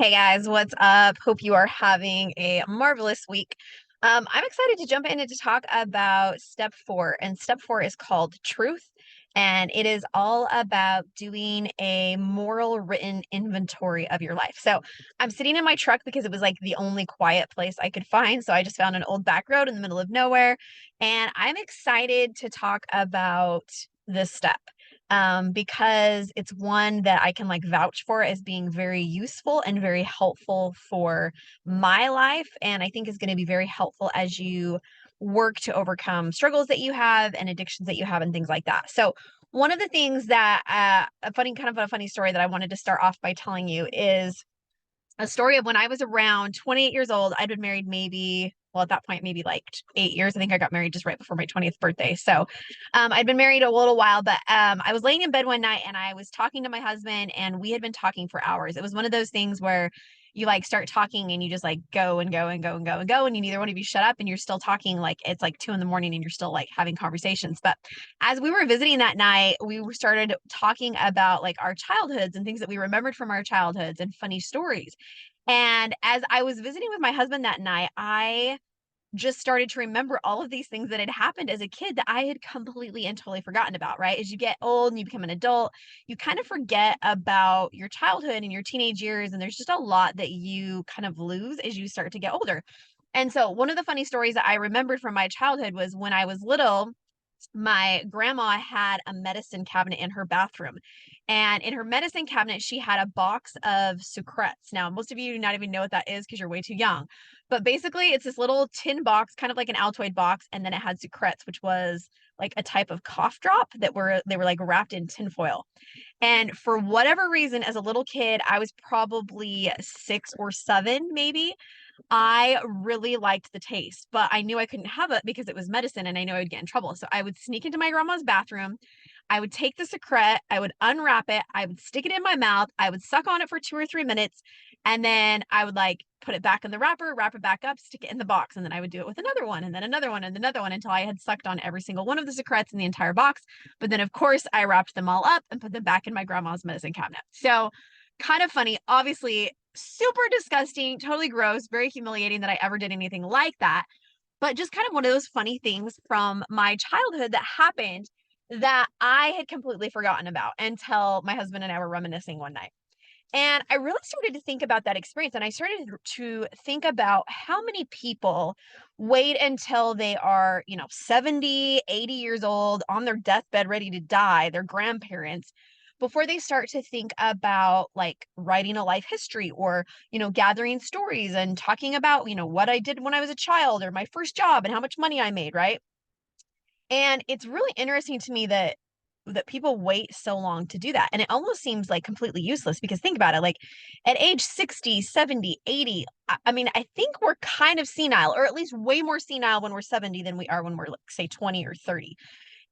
Hey guys, what's up? Hope you are having a marvelous week. I'm excited to jump in and to talk about step four, and step four is called truth, and it is all about doing a moral written inventory of your life. So I'm sitting in my truck because it was like the only quiet place I could find. So I just found an old back road in the middle of nowhere, and I'm excited to talk about this step because it's one that I can like vouch for as being very useful and very helpful for my life. And I think is going to be very helpful as you work to overcome struggles that you have and addictions that you have and things like that. So, one of the things that a funny story that I wanted to start off by telling you is a story of when I was around 28 years old. I'd been married maybe, well, at that point, maybe like 8 years. I think I got married just right before my 20th birthday. So I'd been married a little while, but I was laying in bed one night and I was talking to my husband and we had been talking for hours. It was one of those things where you like start talking and you just like go and go and go and go and go and you neither one of you shut up and you're still talking like it's like 2 in the morning and you're still like having conversations. But as we were visiting that night, we started talking about like our childhoods and things that we remembered from our childhoods and funny stories. And as I was visiting with my husband that night, I just started to remember all of these things that had happened as a kid that I had completely and totally forgotten about, right? As you get old and you become an adult, you kind of forget about your childhood and your teenage years. And there's just a lot that you kind of lose as you start to get older. And so, one of the funny stories that I remembered from my childhood was when I was little, my grandma had a medicine cabinet in her bathroom. And in her medicine cabinet, she had a box of Sucrets. Now, most of you do not even know what that is because you're way too young. But basically, it's this little tin box, kind of like an Altoid box, and then it had Sucrets, which was like a type of cough drop that were like wrapped in tinfoil. And for whatever reason, as a little kid, I was probably 6 or 7, maybe. I really liked the taste, but I knew I couldn't have it because it was medicine and I know I would get in trouble. So I would sneak into my grandma's bathroom. I would take the secret, I would unwrap it, I would stick it in my mouth, I would suck on it for 2 or 3 minutes, and then I would like put it back in the wrapper, wrap it back up, stick it in the box, and then I would do it with another one, and then another one, and another one until I had sucked on every single one of the secrets in the entire box. But then, of course, I wrapped them all up and put them back in my grandma's medicine cabinet. So, kind of funny. Obviously, super disgusting, totally gross, very humiliating that I ever did anything like that. But just kind of one of those funny things from my childhood that happened that I had completely forgotten about until my husband and I were reminiscing one night. And I really started to think about that experience. And I started to think about how many people wait until they are, 70, 80 years old on their deathbed, ready to die, their grandparents, before they start to think about like writing a life history or, gathering stories and talking about, what I did when I was a child or my first job and how much money I made, right? And it's really interesting to me that people wait so long to do that. And it almost seems like completely useless because think about it, like at age 60, 70, 80, I mean, I think we're kind of senile, or at least way more senile when we're 70 than we are when we're like say 20 or 30.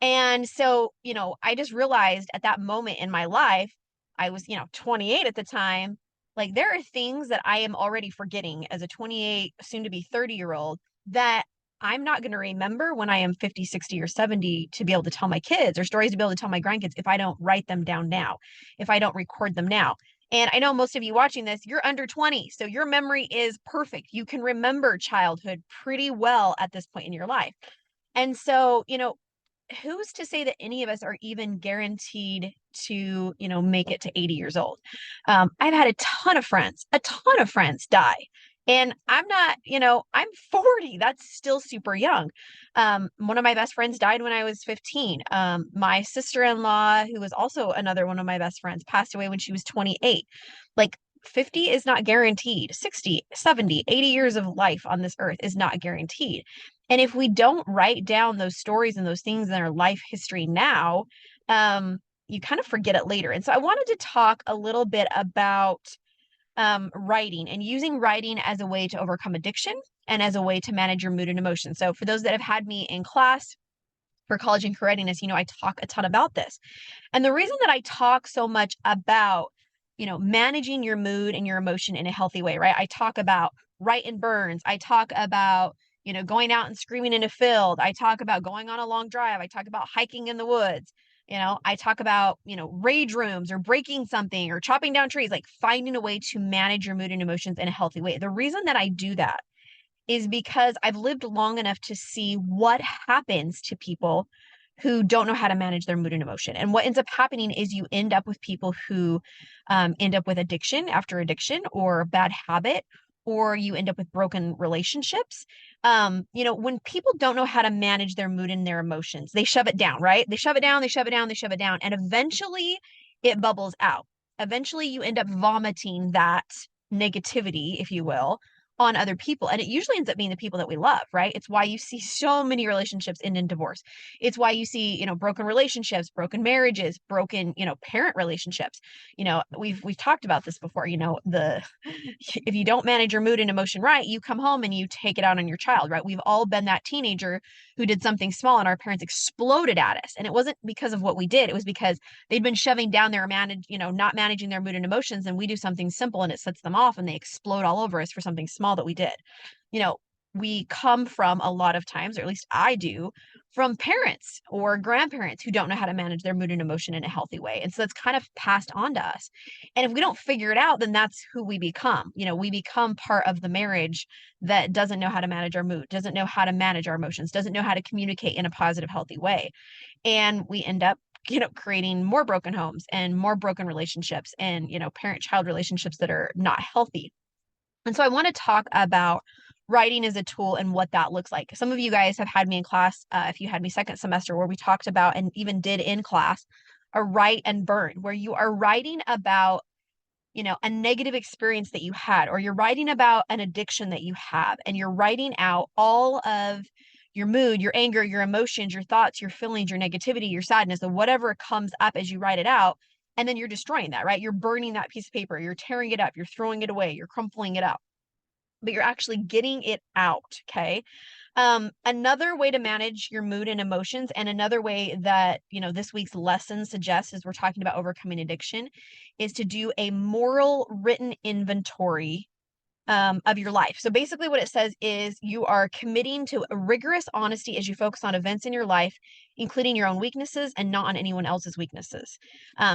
And so, I just realized at that moment in my life, I was, 28 at the time. Like there are things that I am already forgetting as a 28, soon to be 30-year-old that I'm not going to remember when I am 50, 60, or 70 to be able to tell my kids or stories to be able to tell my grandkids if I don't write them down now, if I don't record them now. And I know most of you watching this, you're under 20, so your memory is perfect. You can remember childhood pretty well at this point in your life. And so, who's to say that any of us are even guaranteed to, make it to 80 years old? I've had a ton of friends die. And I'm not, I'm 40. That's still super young. One of my best friends died when I was 15. My sister-in-law, who was also another one of my best friends, passed away when she was 28. Like 50 is not guaranteed. 60, 70, 80 years of life on this earth is not guaranteed. And if we don't write down those stories and those things in our life history now, you kind of forget it later. And so I wanted to talk a little bit about writing and using writing as a way to overcome addiction and as a way to manage your mood and emotion. So for those that have had me in class for college and career readiness, I talk a ton about this. And the reason that I talk so much about, managing your mood and your emotion in a healthy way, right? I talk about right and burns. I talk about, going out and screaming in a field. I talk about going on a long drive. I talk about hiking in the woods. I talk about, rage rooms or breaking something or chopping down trees, like finding a way to manage your mood and emotions in a healthy way. The reason that I do that is because I've lived long enough to see what happens to people who don't know how to manage their mood and emotion. And what ends up happening is you end up with people who end up with addiction after addiction or bad habit, or you end up with broken relationships. When people don't know how to manage their mood and their emotions, they shove it down, right? They shove it down, they shove it down, they shove it down, and eventually it bubbles out. Eventually you end up vomiting that negativity, if you will, on other people. And it usually ends up being the people that we love, right? It's why you see so many relationships end in divorce. It's why you see, broken relationships, broken marriages, broken, parent relationships. We've talked about this before, the if you don't manage your mood and emotion right, you come home and you take it out on your child, right? We've all been that teenager who did something small and our parents exploded at us. And it wasn't because of what we did. It was because they'd been shoving down their not managing their mood and emotions, and we do something simple and it sets them off and they explode all over us for something small that we did. You know, we come from a lot of times, or at least I do, from parents or grandparents who don't know how to manage their mood and emotion in a healthy way. And so it's kind of passed on to us. And if we don't figure it out, then that's who we become. We become part of the marriage that doesn't know how to manage our mood, doesn't know how to manage our emotions, doesn't know how to communicate in a positive, healthy way. And we end up creating more broken homes and more broken relationships and, parent-child relationships that are not healthy. And so I want to talk about writing as a tool and what that looks like. Some of you guys have had me in class, if you had me second semester, where we talked about and even did in class a write and burn, where you are writing about, a negative experience that you had, or you're writing about an addiction that you have, and you're writing out all of your mood, your anger, your emotions, your thoughts, your feelings, your negativity, your sadness, or whatever comes up as you write it out. And then you're destroying that, right? You're burning that piece of paper, you're tearing it up, you're throwing it away, you're crumpling it up, but you're actually getting it out. Okay. Another way to manage your mood and emotions, and another way that, this week's lesson suggests as we're talking about overcoming addiction, is to do a moral written inventory of your life. So basically, what it says is you are committing to a rigorous honesty as you focus on events in your life, including your own weaknesses and not on anyone else's weaknesses.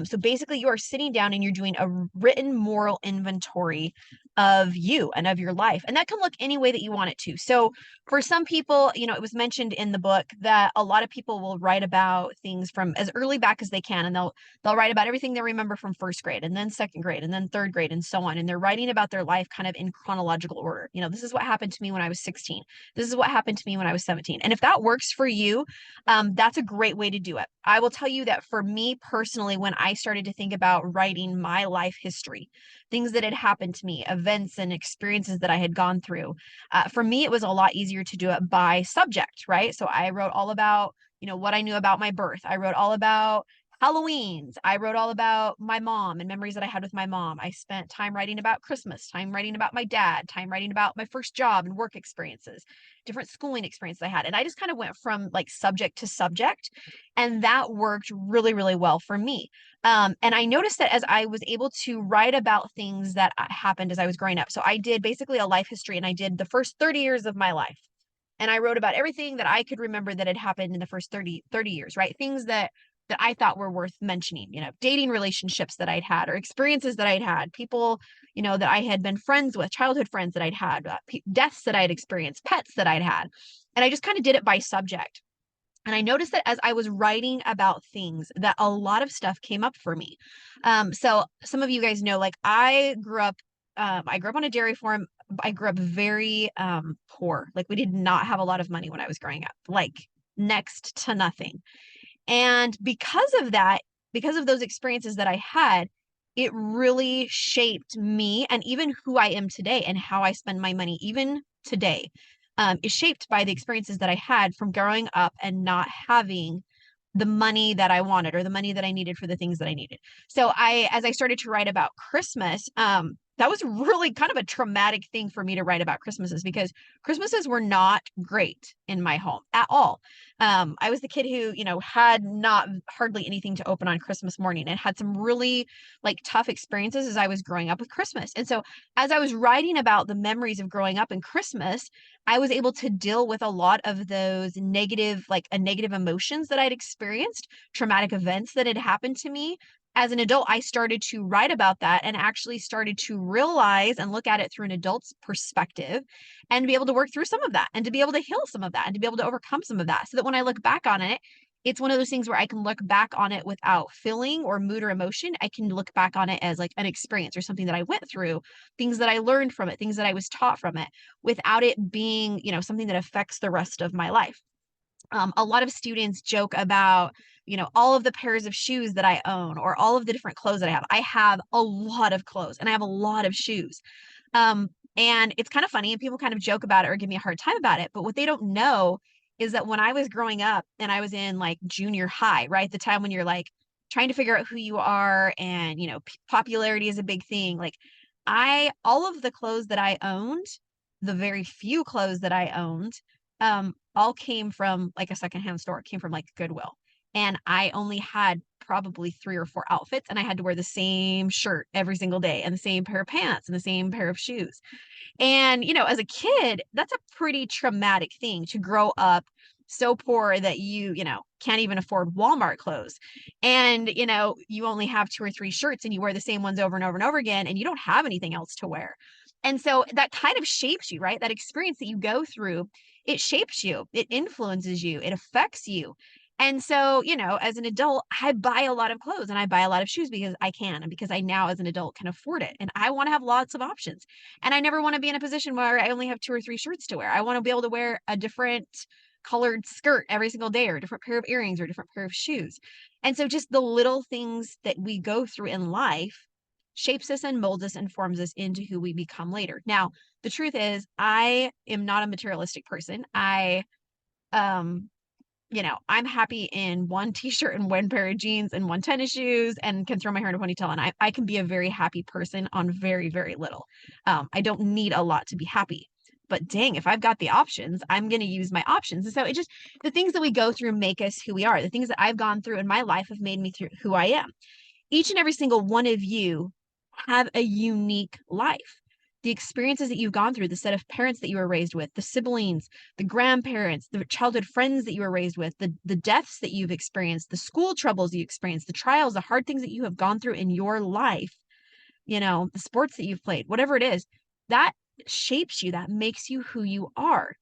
So basically, you are sitting down and you're doing a written moral inventory of you and of your life. And that can look any way that you want it to. So for some people, it was mentioned in the book that a lot of people will write about things from as early back as they can, and they'll write about everything they remember from first grade and then second grade and then third grade and so on. And they're writing about their life kind of in chronological order. This is what happened to me when I was 16. This is what happened to me when I was 17. And if that works for you, that's a great way to do it. I will tell you that for me personally, when I started to think about writing my life history, things that had happened to me, events and experiences that I had gone through, for me, it was a lot easier to do it by subject, right? So I wrote all about, what I knew about my birth. I wrote all about Halloween's. I wrote all about my mom and memories that I had with my mom. I spent time writing about Christmas, time writing about my dad, time writing about my first job and work experiences, different schooling experiences I had. And I just kind of went from like subject to subject. And that worked really, really well for me. And I noticed that as I was able to write about things that happened as I was growing up. So I did basically a life history, and I did the first 30 years of my life. And I wrote about everything that I could remember that had happened in the first 30 years, right? Things that I thought were worth mentioning, dating relationships that I'd had or experiences that I'd had, people, that I had been friends with, childhood friends that I'd had, deaths that I'd experienced, pets that I'd had. And I just kind of did it by subject. And I noticed that as I was writing about things, that a lot of stuff came up for me. So some of you guys know, like I grew up on a dairy farm. I grew up very poor. Like we did not have a lot of money when I was growing up, like next to nothing. And because of that, because of those experiences that I had, it really shaped me and even who I am today and how I spend my money, even today, is shaped by the experiences that I had from growing up and not having the money that I wanted or the money that I needed for the things that I needed. So as I started to write about Christmas, that was really kind of a traumatic thing for me to write about Christmases, because Christmases were not great in my home at all. I was the kid who, had not hardly anything to open on Christmas morning, and had some really like tough experiences as I was growing up with Christmas. And so as I was writing about the memories of growing up in Christmas, I was able to deal with a lot of those negative emotions that I'd experienced, traumatic events that had happened to me. As an adult, I started to write about that and actually started to realize and look at it through an adult's perspective, and be able to work through some of that, and to be able to heal some of that, and to be able to overcome some of that, so that when I look back on it, it's one of those things where I can look back on it without feeling or mood or emotion. I can look back on it as like an experience or something that I went through, things that I learned from it, things that I was taught from it, without it being, something that affects the rest of my life. A lot of students joke about, all of the pairs of shoes that I own, or all of the different clothes that I have. I have a lot of clothes, and I have a lot of shoes. Um, and it's kind of funny, and people kind of joke about it or give me a hard time about it. But what they don't know is that when I was growing up and I was in like junior high, right? The time when you're like trying to figure out who you are, and, popularity is a big thing. Like, all of the clothes that I owned, the very few clothes that I owned, all came from like a secondhand store. It came from like Goodwill. And I only had probably 3 or 4 outfits, and I had to wear the same shirt every single day, and the same pair of pants, and the same pair of shoes. And, as a kid, that's a pretty traumatic thing, to grow up so poor that you can't even afford Walmart clothes. And, you only have 2 or 3 shirts, and you wear the same ones over and over and over again, and you don't have anything else to wear. And so that kind of shapes you, right? That experience that you go through, it shapes you, it influences you, it affects you. And so, as an adult, I buy a lot of clothes and I buy a lot of shoes because I can, and because I now, as an adult, can afford it. And I want to have lots of options. And I never want to be in a position where I only have 2 or 3 shirts to wear. I want to be able to wear a different colored skirt every single day, or a different pair of earrings, or a different pair of shoes. And so just the little things that we go through in life shapes us and molds us and forms us into who we become later. Now, the truth is, I am not a materialistic person. Um, I'm happy in one t-shirt and one pair of jeans and one tennis shoes, and can throw my hair in a ponytail. And I can be a very happy person on very, very little. I don't need a lot to be happy. But dang, if I've got the options, I'm going to use my options. And so the things that we go through make us who we are. The things that I've gone through in my life have made me through who I am. Each and every single one of you have a unique life. The experiences that you've gone through, the set of parents that you were raised with, the siblings, the grandparents, the childhood friends that you were raised with, the deaths that you've experienced, the school troubles you experienced, the trials, the hard things that you have gone through in your life, the sports that you've played, whatever it is, that shapes you, that makes you who you are.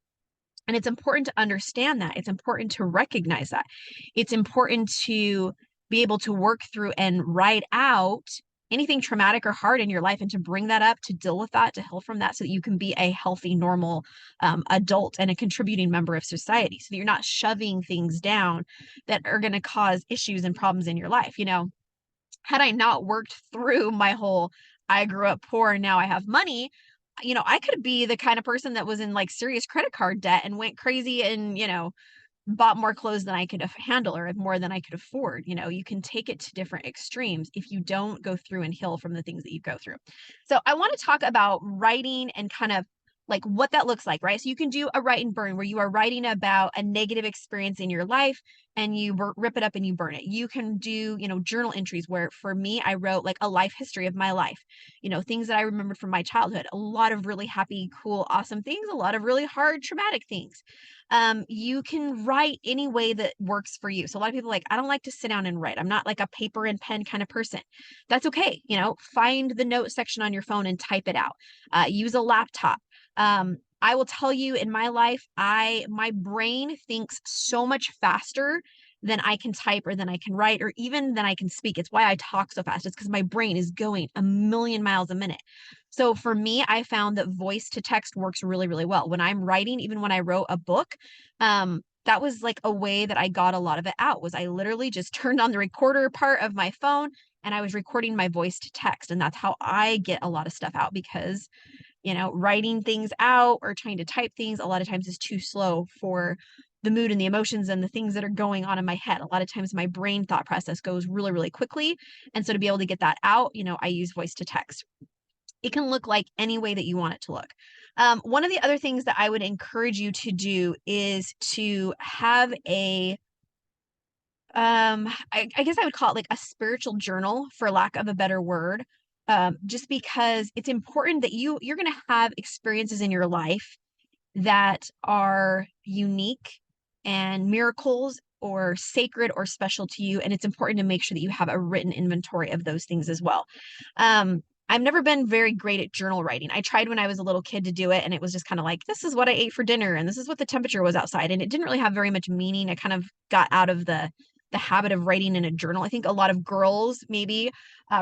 And it's important to understand that. It's important to recognize that. It's important to be able to work through and write out anything traumatic or hard in your life, and to bring that up, to deal with that, to heal from that, so that you can be a healthy, normal adult and a contributing member of society, so that you're not shoving things down that are going to cause issues and problems in your life. Had I not worked through my whole, I grew up poor and now I have money, I could be the kind of person that was in like serious credit card debt and went crazy, and, bought more clothes than I could handle, or more than I could afford. You can take it to different extremes if you don't go through and heal from the things that you go through. So I want to talk about writing, and kind of like what that looks like, right? So you can do a write and burn, where you are writing about a negative experience in your life, and you rip it up and you burn it. You can do, journal entries, where for me, I wrote like a life history of my life, things that I remembered from my childhood, a lot of really happy, cool, awesome things, a lot of really hard, traumatic things. You can write any way that works for you. So a lot of people are like, I don't like to sit down and write. I'm not like a paper and pen kind of person. That's okay. Find the note section on your phone and type it out. Use a laptop. I will tell you, in my life, my brain thinks so much faster than I can type, or than I can write, or even than I can speak. It's why I talk so fast. It's because my brain is going a million miles a minute. So for me, I found that voice to text works really, really well. When I'm writing, even when I wrote a book, that was like a way that I got a lot of it out, was I literally just turned on the recorder part of my phone, and I was recording my voice to text. And that's how I get a lot of stuff out, because writing things out or trying to type things a lot of times is too slow for the mood and the emotions and the things that are going on in my head. A lot of times my brain thought process goes really, really quickly. And so to be able to get that out, I use voice to text. It can look like any way that you want it to look. One of the other things that I would encourage you to do is to have a I guess I would call it like a spiritual journal, for lack of a better word. Just because it's important that you're going to have experiences in your life that are unique and miracles or sacred or special to you. And it's important to make sure that you have a written inventory of those things as well. I've never been very great at journal writing. I tried when I was a little kid to do it, and it was just kind of like, this is what I ate for dinner, and this is what the temperature was outside. And it didn't really have very much meaning. I kind of got out of the habit of writing in a journal. I think a lot of girls maybe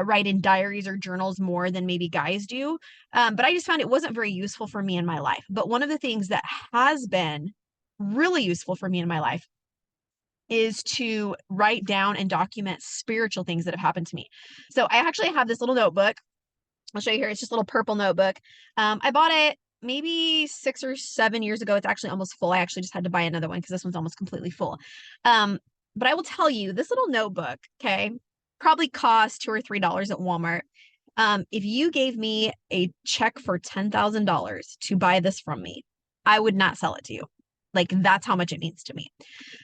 write in diaries or journals more than maybe guys do. But I just found it wasn't very useful for me in my life. But one of the things that has been really useful for me in my life is to write down and document spiritual things that have happened to me. So I actually have this little notebook. I'll show you here. It's just a little purple notebook. I bought it maybe 6 or 7 years ago. It's actually almost full. I actually just had to buy another one because this one's almost completely full. But I will tell you, this little notebook, okay, probably cost $2 or $3 at Walmart. If you gave me a check for $10,000 to buy this from me, I would not sell it to you. Like, that's how much it means to me.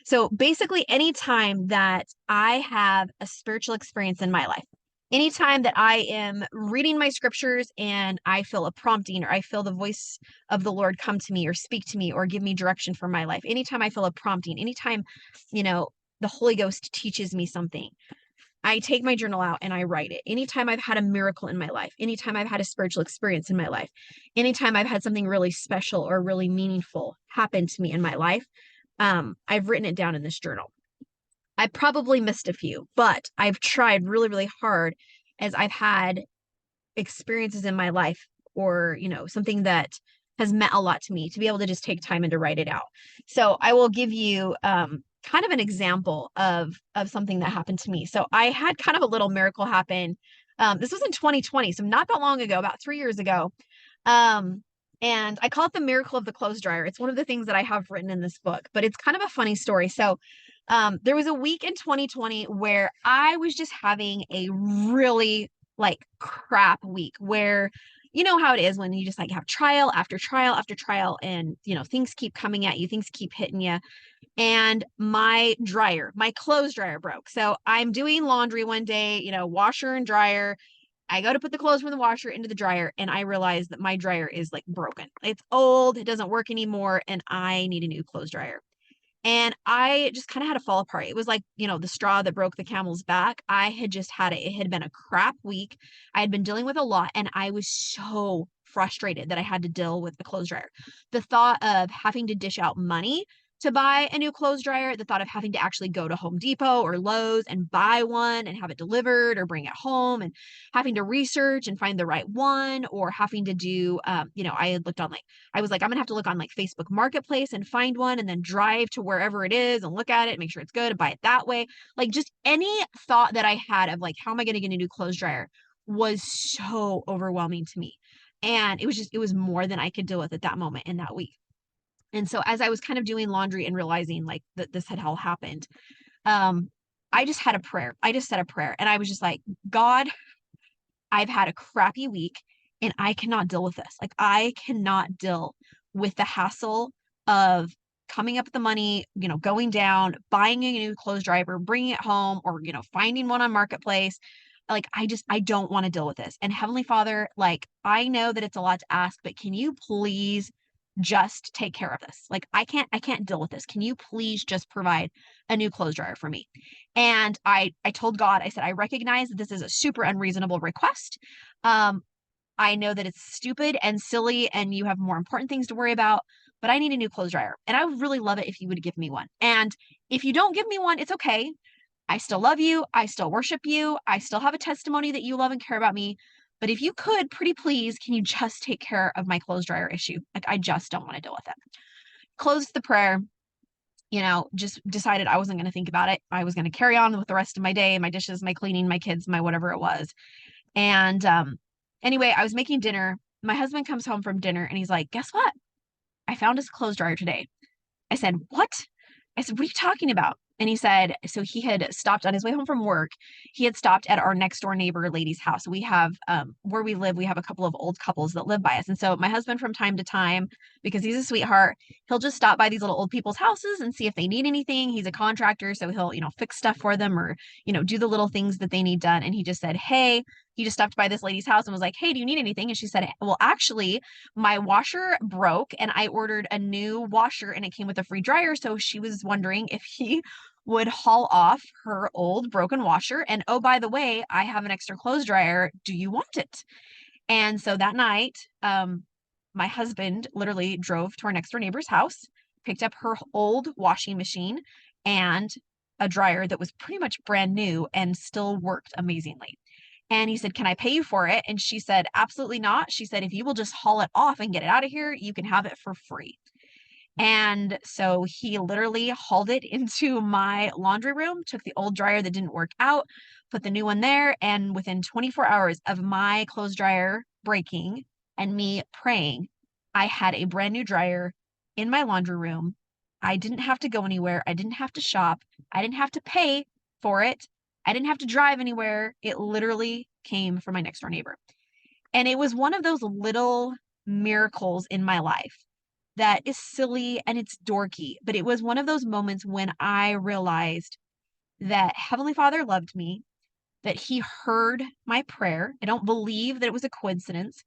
So basically, anytime that I have a spiritual experience in my life, anytime that I am reading my scriptures and I feel a prompting, or I feel the voice of the Lord come to me or speak to me or give me direction for my life, anytime I feel a prompting, anytime, the Holy Ghost teaches me something, I take my journal out and I write it. Anytime I've had a miracle in my life, anytime I've had a spiritual experience in my life, anytime I've had something really special or really meaningful happen to me in my life, I've written it down in this journal. I probably missed a few, but I've tried really, really hard as I've had experiences in my life, or, something that has meant a lot to me, to be able to just take time and to write it out. So I will give you kind of an example of something that happened to me. So I had kind of a little miracle happen. This was in 2020, so not that long ago, about 3 years ago. And I call it the miracle of the clothes dryer. It's one of the things that I have written in this book, but it's kind of a funny story. So there was a week in 2020 where I was just having a really like crap week, where you know how it is when you just like have trial after trial after trial, and things keep coming at you, things keep hitting you. And my clothes dryer broke. So I'm doing laundry one day, washer and dryer. I go to put the clothes from the washer into the dryer, and I realize that my dryer is like broken. It's old, it doesn't work anymore, and I need a new clothes dryer. And I just kind of had to fall apart. It was like, the straw that broke the camel's back. I had just had it. It had been a crap week. I had been dealing with a lot, and I was so frustrated that I had to deal with the clothes dryer. The thought of having to dish out money to buy a new clothes dryer, the thought of having to actually go to Home Depot or Lowe's and buy one and have it delivered or bring it home, and having to research and find the right one, or having to do, I had looked on I was like, I'm gonna have to look on like Facebook Marketplace and find one, and then drive to wherever it is and look at it, make sure it's good, and buy it that way. Like, just any thought that I had of like, how am I gonna get a new clothes dryer, was so overwhelming to me. And it was more than I could deal with at that moment in that week. And so as I was kind of doing laundry and realizing like that this had all happened, um, I just had a prayer. I just said a prayer, and I was just like, God, I've had a crappy week and I cannot deal with this. Like, I cannot deal with the hassle of coming up with the money, going down, buying a new clothes driver, bringing it home, or, finding one on Marketplace. Like, I don't want to deal with this. And Heavenly Father, like, I know that it's a lot to ask, but can you please just take care of this? Like, I can't deal with this. Can you please just provide a new clothes dryer for me? And I told God, I said, I recognize that this is a super unreasonable request. I know that it's stupid and silly, and you have more important things to worry about, but I need a new clothes dryer. And I would really love it if you would give me one. And if you don't give me one, it's okay. I still love you. I still worship you. I still have a testimony that you love and care about me. But if you could, pretty please, can you just take care of my clothes dryer issue? Like, I just don't want to deal with it. Closed the prayer, just decided I wasn't going to think about it. I was going to carry on with the rest of my day, my dishes, my cleaning, my kids, my whatever it was. And anyway, I was making dinner. My husband comes home from dinner and he's like, guess what? I found his clothes dryer today. I said, what? I said, what are you talking about? And he said, so he had stopped on his way home from work. He had stopped at our next door neighbor lady's house. We have, where we live, we have a couple of old couples that live by us. And so my husband, from time to time, because he's a sweetheart, he'll just stop by these little old people's houses and see if they need anything. He's a contractor, so he'll, fix stuff for them, or, do the little things that they need done. And he just said, hey, he just stopped by this lady's house and was like, hey, do you need anything? And she said, well, actually, my washer broke and I ordered a new washer and it came with a free dryer. So she was wondering if he would haul off her old broken washer. And oh, by the way, I have an extra clothes dryer. Do you want it? And so that night, my husband literally drove to our next door neighbor's house, picked up her old washing machine and a dryer that was pretty much brand new and still worked amazingly. And he said, can I pay you for it? And she said, absolutely not. She said, if you will just haul it off and get it out of here, you can have it for free. And so he literally hauled it into my laundry room, took the old dryer that didn't work out, put the new one there. And within 24 hours of my clothes dryer breaking and me praying, I had a brand new dryer in my laundry room. I didn't have to go anywhere. I didn't have to shop. I didn't have to pay for it. I didn't have to drive anywhere. It literally came from my next door neighbor. And it was one of those little miracles in my life that is silly and it's dorky, but it was one of those moments when I realized that Heavenly Father loved me, that He heard my prayer. I don't believe that it was a coincidence.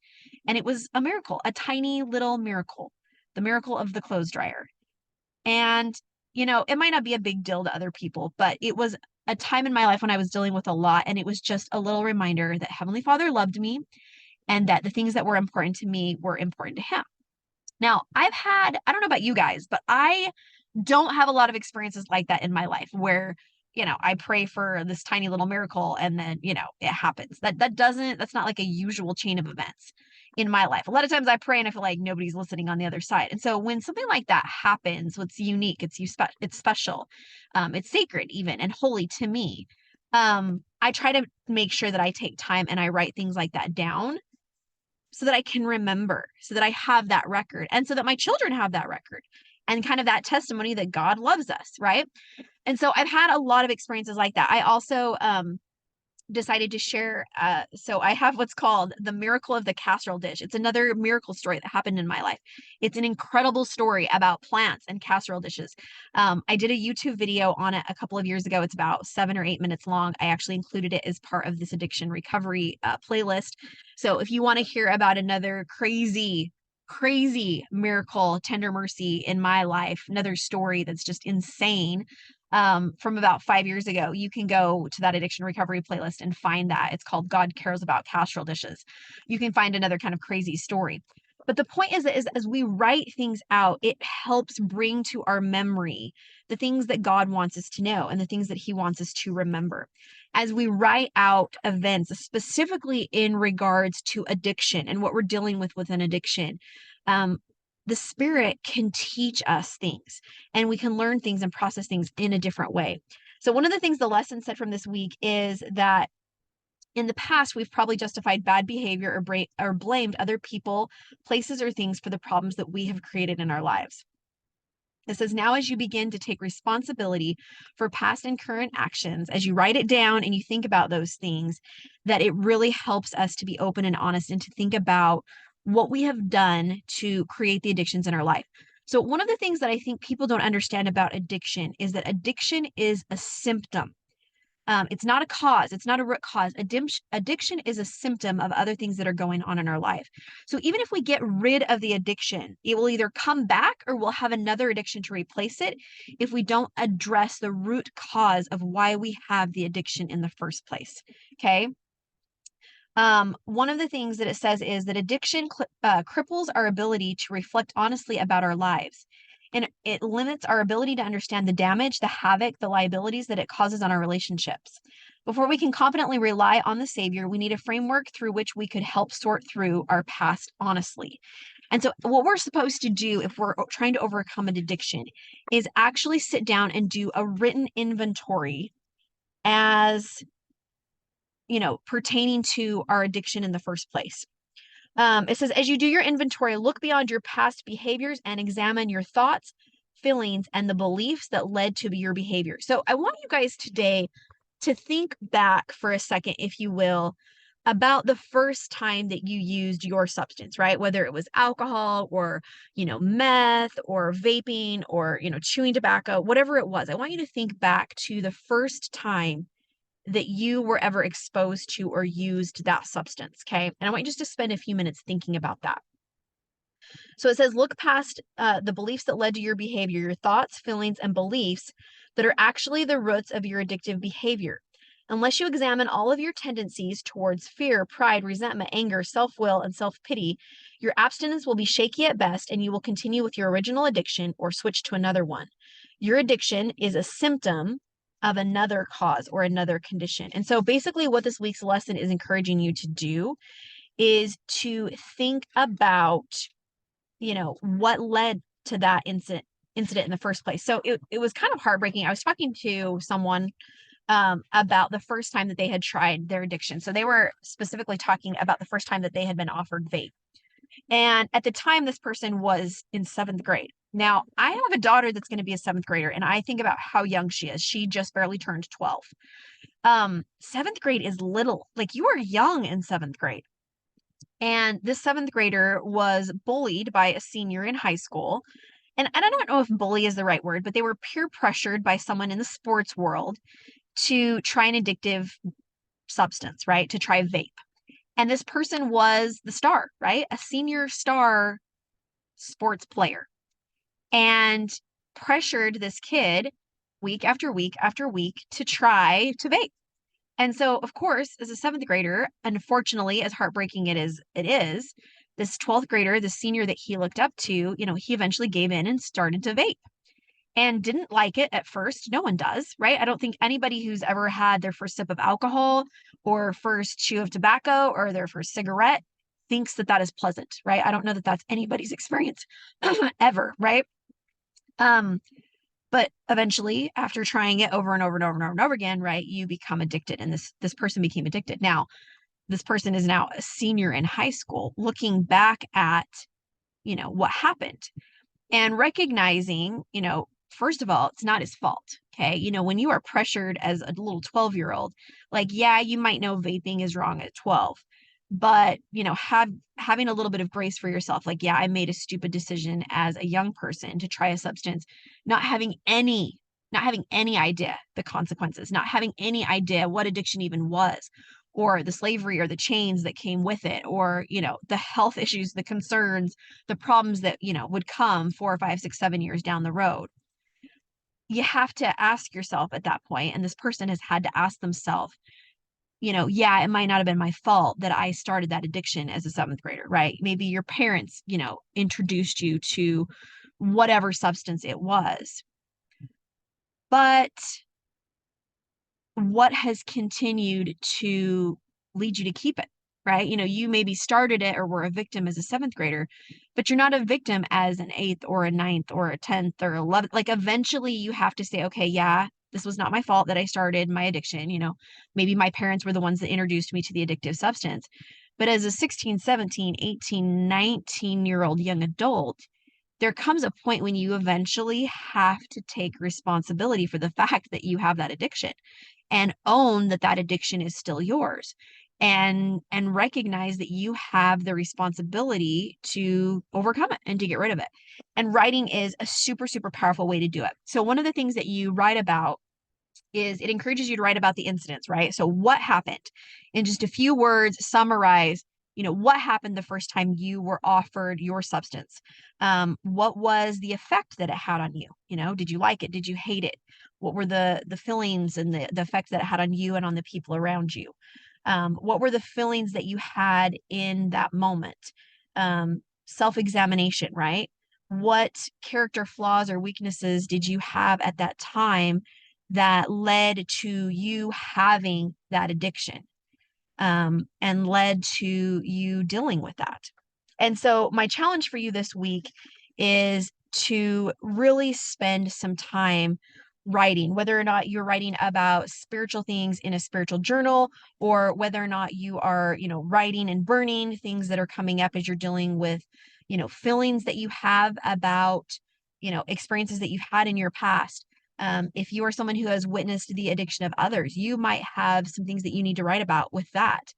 And it was a miracle, a tiny little miracle, the miracle of the clothes dryer. And, it might not be a big deal to other people, but it was a time in my life when I was dealing with a lot. And it was just a little reminder that Heavenly Father loved me and that the things that were important to me were important to Him. Now, I don't know about you guys, but I don't have a lot of experiences like that in my life where, I pray for this tiny little miracle and then, it happens. That's not like a usual chain of events in my life. A lot of times I pray and I feel like nobody's listening on the other side. And so when something like that happens, what's unique, it's special, it's sacred even and holy to me. I try to make sure that I take time and I write things like that down so that I can remember, so that I have that record, and so that my children have that record and kind of that testimony that God loves us, right? And so I've had a lot of experiences like that. I also decided to share. So I have what's called the miracle of the casserole dish. It's another miracle story that happened in my life. It's an incredible story about plants and casserole dishes. I did a YouTube video on it a couple of years ago. It's about 7 or 8 minutes long. I actually included it as part of this addiction recovery playlist. So if you want to hear about another crazy miracle, tender mercy in my life, another story that's just insane, from about 5 years ago, you can go to that addiction recovery playlist and find that. It's called God Cares About Casserole Dishes. You can find another kind of crazy story. But the point is that as we write things out, it helps bring to our memory the things that God wants us to know and the things that He wants us to remember. As we write out events, specifically in regards to addiction and what we're dealing with an addiction, the Spirit can teach us things and we can learn things and process things in a different way. So one of the things the lesson said from this week is that in the past, we've probably justified bad behavior or blamed other people, places, or things for the problems that we have created in our lives. It says, now as you begin to take responsibility for past and current actions, as you write it down and you think about those things, that it really helps us to be open and honest and to think about what we have done to create the addictions in our life. So one of the things that I think people don't understand about addiction is that addiction is a symptom. It's not a cause. It's not a root cause. Addiction is a symptom of other things that are going on in our life. So even if we get rid of the addiction, it will either come back or we'll have another addiction to replace it if we don't address the root cause of why we have the addiction in the first place. Okay. One of the things that it says is that addiction cripples our ability to reflect honestly about our lives. And it limits our ability to understand the damage, the havoc, the liabilities that it causes on our relationships. Before we can confidently rely on the Savior, we need a framework through which we could help sort through our past honestly. And so what we're supposed to do if we're trying to overcome an addiction is actually sit down and do a written inventory as, pertaining to our addiction in the first place. It says, as you do your inventory, look beyond your past behaviors and examine your thoughts, feelings, and the beliefs that led to your behavior. So I want you guys today to think back for a second, if you will, about the first time that you used your substance, right? Whether it was alcohol or, meth or vaping or, chewing tobacco, whatever it was. I want you to think back to the first time that you were ever exposed to or used that substance, okay? And I want you just to spend a few minutes thinking about that. So it says, look past the beliefs that led to your behavior, your thoughts, feelings, and beliefs that are actually the roots of your addictive behavior. Unless you examine all of your tendencies towards fear, pride, resentment, anger, self will, and self pity, your abstinence will be shaky at best and you will continue with your original addiction or switch to another one. Your addiction is a symptom of another cause or another condition. And so basically, what this week's lesson is encouraging you to do is to think about what led to that incident in the first place. So it was kind of heartbreaking. I was talking to someone about the first time that they had tried their addiction. So they were specifically talking about the first time that they had been offered vape. And at the time, this person was in seventh grade. Now, I have a daughter that's going to be a seventh grader, and I think about how young she is. She just barely turned 12. Seventh grade is little. Like, you are young in seventh grade. And this seventh grader was bullied by a senior in high school. And I don't know if bully is the right word, but they were peer pressured by someone in the sports world to try an addictive substance, right? To try vape. And this person was the star, right? A senior star sports player, and pressured this kid week after week after week to try to vape. And so, of course, as a seventh grader, unfortunately, as heartbreaking it is, this 12th grader, the senior that he looked up to, he eventually gave in and started to vape and didn't like it at first. No one does, right? I don't think anybody who's ever had their first sip of alcohol or first chew of tobacco or their first cigarette thinks that that is pleasant, right? I don't know that that's anybody's experience ever, right? But eventually, after trying it over and over and over and over and over again, right, you become addicted. And this person became addicted. Now, this person is now a senior in high school, looking back at, what happened and recognizing, first of all, it's not his fault. Okay. When you are pressured as a little 12-year-old, like, yeah, you might know vaping is wrong at 12, but, having a little bit of grace for yourself. Like, yeah, I made a stupid decision as a young person to try a substance, not having any idea the consequences, not having any idea what addiction even was, or the slavery or the chains that came with it, or, the health issues, the concerns, the problems that, would come 4 or 5, 6, 7 years down the road. You have to ask yourself at that point, and this person has had to ask themselves, yeah, it might not have been my fault that I started that addiction as a seventh grader, right? Maybe your parents, introduced you to whatever substance it was. But what has continued to lead you to keep it, right? You maybe started it or were a victim as a seventh grader, but you're not a victim as an eighth or a ninth or a 10th or 11th. Like, eventually you have to say, okay, yeah, this was not my fault that I started my addiction. Maybe my parents were the ones that introduced me to the addictive substance. But as a 16, 17, 18, 19-year-old young adult, there comes a point when you eventually have to take responsibility for the fact that you have that addiction and own that that addiction is still yours, and recognize that you have the responsibility to overcome it and to get rid of it. And writing is a super, super powerful way to do it. So one of the things that you write about is, it encourages you to write about the incidents, right? So what happened? In just a few words, summarize, what happened the first time you were offered your substance? What was the effect that it had on you? Did you like it? Did you hate it? What were the feelings and the effects that it had on you and on the people around you? What were the feelings that you had in that moment? Self-examination, right? What character flaws or weaknesses did you have at that time that led to you having that addiction, and led to you dealing with that? And so my challenge for you this week is to really spend some time writing, whether or not you're writing about spiritual things in a spiritual journal, or whether or not you are, writing and burning things that are coming up as you're dealing with, feelings that you have about experiences that you've had in your past. If you are someone who has witnessed the addiction of others, you might have some things that you need to write about with that.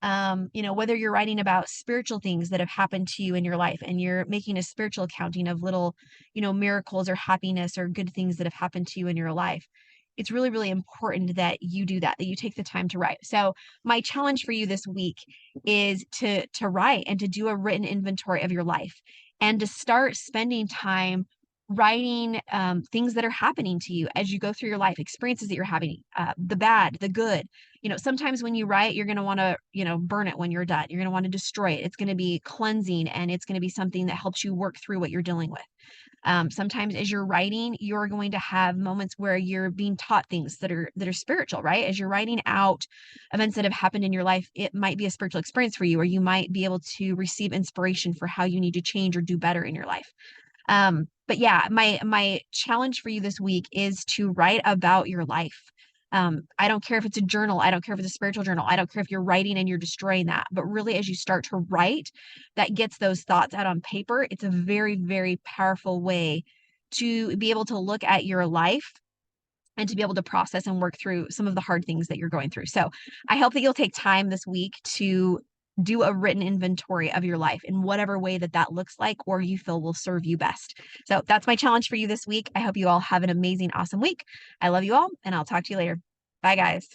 Whether you're writing about spiritual things that have happened to you in your life and you're making a spiritual accounting of little, miracles or happiness or good things that have happened to you in your life. It's really, really important that you do that you take the time to write. So my challenge for you this week is to write and to do a written inventory of your life and to start spending time writing things that are happening to you as you go through your life, experiences that you're having, the bad, the good. Sometimes when you write, you're going to want to, burn it when you're done. You're going to want to destroy it. It's going to be cleansing and it's going to be something that helps you work through what you're dealing with. Sometimes as you're writing, you're going to have moments where you're being taught things that are spiritual, right? As you're writing out events that have happened in your life, it might be a spiritual experience for you, or you might be able to receive inspiration for how you need to change or do better in your life. But yeah, my challenge for you this week is to write about your life. I don't care if it's a journal, I don't care if it's a spiritual journal, I don't care if you're writing and you're destroying that. But really, as you start to write, that gets those thoughts out on paper. It's a very, very powerful way to be able to look at your life and to be able to process and work through some of the hard things that you're going through. So I hope that you'll take time this week to do a written inventory of your life in whatever way that looks like or you feel will serve you best. So that's my challenge for you this week. I hope you all have an amazing, awesome week. I love you all, and I'll talk to you later. Bye, guys.